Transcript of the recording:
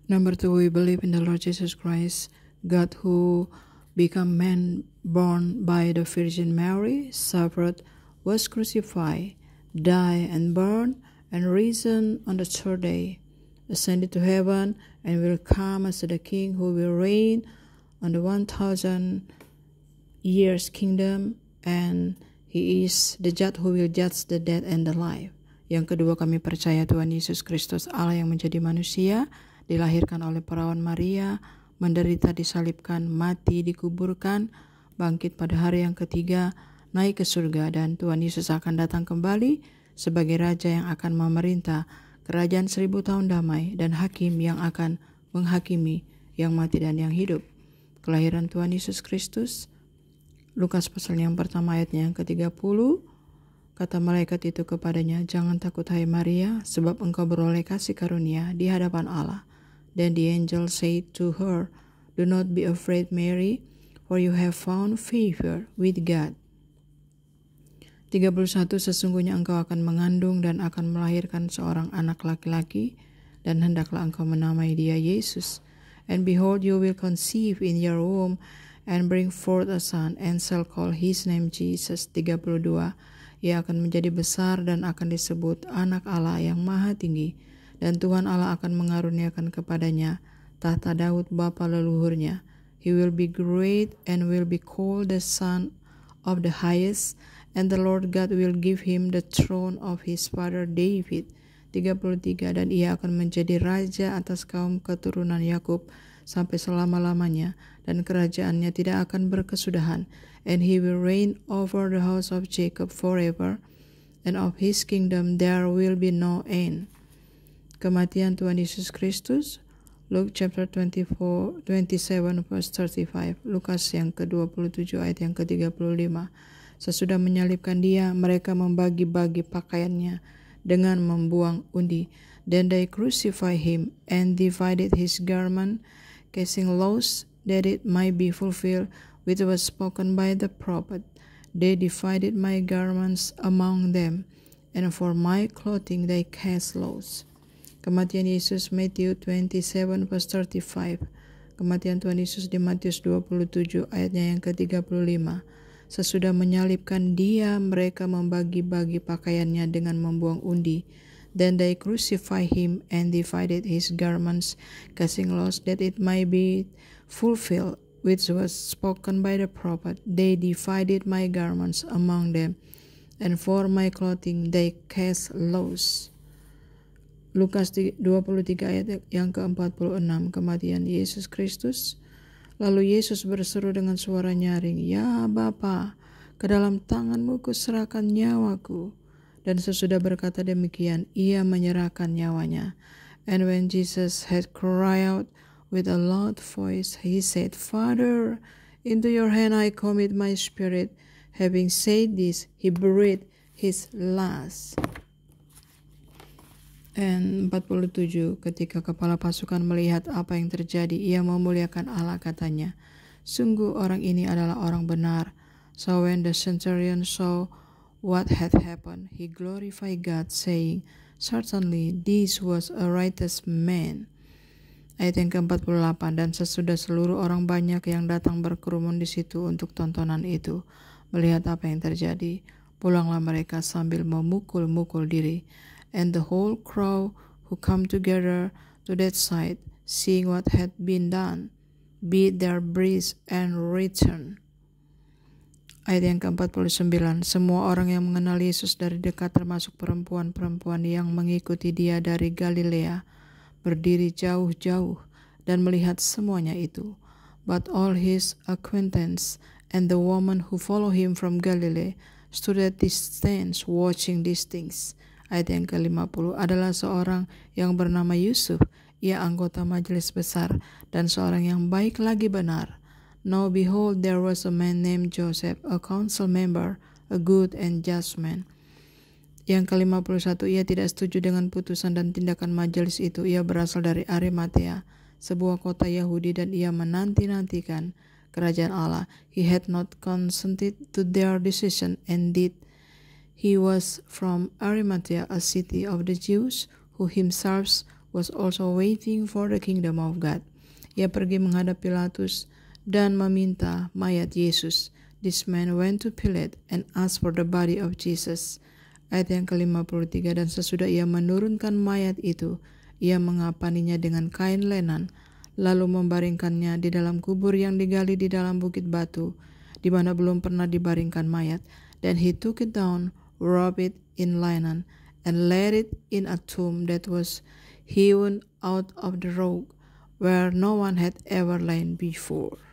Number 2, we believe in the Lord Jesus Christ, God who became man, born by the Virgin Mary, suffered, was crucified, died and burned, and risen on the third day, ascended to heaven, and will come as the King who will reign on the 1,000 years kingdom, and He is the judge who will judge the dead and the alive. Yang kedua, kami percaya Tuhan Yesus Kristus, Allah yang menjadi manusia, dilahirkan oleh perawan Maria, menderita, disalibkan, mati, dikuburkan, bangkit pada hari yang ketiga, naik ke surga, dan Tuhan Yesus akan datang kembali sebagai Raja yang akan memerintah kerajaan 1000 tahun damai, dan Hakim yang akan menghakimi yang mati dan yang hidup. Kelahiran Tuhan Yesus Kristus, Lukas pasal yang pertama ayatnya yang ke-30, kata malaikat itu kepadanya, "Jangan takut hai Maria, sebab engkau beroleh kasih karunia di hadapan Allah." Then the angel said to her, "Do not be afraid, Mary, for you have found favor with God." 31, sesungguhnya engkau akan mengandung dan akan melahirkan seorang anak laki-laki, dan hendaklah engkau menamai dia Yesus. And behold, you will conceive in your womb and bring forth a son, and shall call his name Jesus. 32, ia akan menjadi besar dan akan disebut anak Allah yang maha tinggi, dan Tuhan Allah akan mengaruniakan kepadanya tahta Daud bapa leluhurnya. He will be great and will be called the Son of the Highest, and the Lord God will give him the throne of his father David. 33, dan ia akan menjadi raja atas kaum keturunan Yakub sampai selama-lamanya, dan kerajaannya tidak akan berkesudahan. And he will reign over the house of Jacob forever, and of his kingdom there will be no end. Kematian Tuhan Yesus Kristus, Luke chapter 27 verse 35, Lukas yang ke-27 ayat yang ke-35. Sesudah menyalibkan dia, mereka membagi-bagi pakaiannya dengan membuang undi. Then they crucify him and divided his garment, casing lots that it might be fulfilled which was spoken by the prophet. They divided my garments among them, and for my clothing they cast lots. Kematian Yesus, Matthew 27 verse 35. Kematian Tuhan Yesus di Matius 27 ayatnya yang ke-35. Sesudah menyalibkan dia, mereka membagi-bagi pakaiannya dengan membuang undi. Then they crucify him and divided his garments, casting lots that it might be fulfilled which was spoken by the prophet. They divided my garments among them, and for my clothing they cast lots. Lukas 23 ayat yang ke-46. Kematian Yesus Kristus. Lalu Yesus berseru dengan suara nyaring, "Ya Bapa, ke dalam tangan-Mu kuserahkan nyawaku." Dan sesudah berkata demikian, ia menyerahkan nyawanya. And when Jesus had cried out with a loud voice, he said, "Father, into your hand I commit my spirit." Having said this, he breathed his last. And 47, ketika kepala pasukan melihat apa yang terjadi, ia memuliakan Allah, katanya, "Sungguh orang ini adalah orang benar." So when the centurion saw what had happened, he glorified God, saying, "Certainly this was a righteous man." Ayat yang ke-48, dan sesudah seluruh orang banyak yang datang berkerumun di situ untuk tontonan itu, melihat apa yang terjadi, pulanglah mereka sambil memukul-mukul diri. And the whole crowd who come together to that side, seeing what had been done, beat their breasts and returned. Ayat yang ke-49, semua orang yang mengenal Yesus dari dekat, termasuk perempuan-perempuan yang mengikuti dia dari Galilea, berdiri jauh-jauh dan melihat semuanya itu. But all his acquaintance and the woman who follow him from Galilee stood at distance watching these things. Ayat yang ke-50, adalah seorang yang bernama Yusuf, ia anggota majelis besar dan seorang yang baik lagi benar. Now behold, there was a man named Joseph, a council member, a good and just man. Yang ke-51, ia tidak setuju dengan putusan dan tindakan majelis itu. Ia berasal dari Arimatea, sebuah kota Yahudi, dan ia menanti-nantikan kerajaan Allah. He had not consented to their decision, and did. He was from Arimathea, a city of the Jews, who himself was also waiting for the kingdom of God. Ia pergi menghadap Pilatus dan meminta mayat Yesus. This man went to Pilate and asked for the body of Jesus. Ayat yang ke-53, dan sesudah ia menurunkan mayat itu, ia mengapaninya dengan kain lenan, lalu membaringkannya di dalam kubur yang digali di dalam bukit batu, di mana belum pernah dibaringkan mayat. Then he took it down, wrapped it in linen, and laid it in a tomb that was hewn out of the rock, where no one had ever lain before.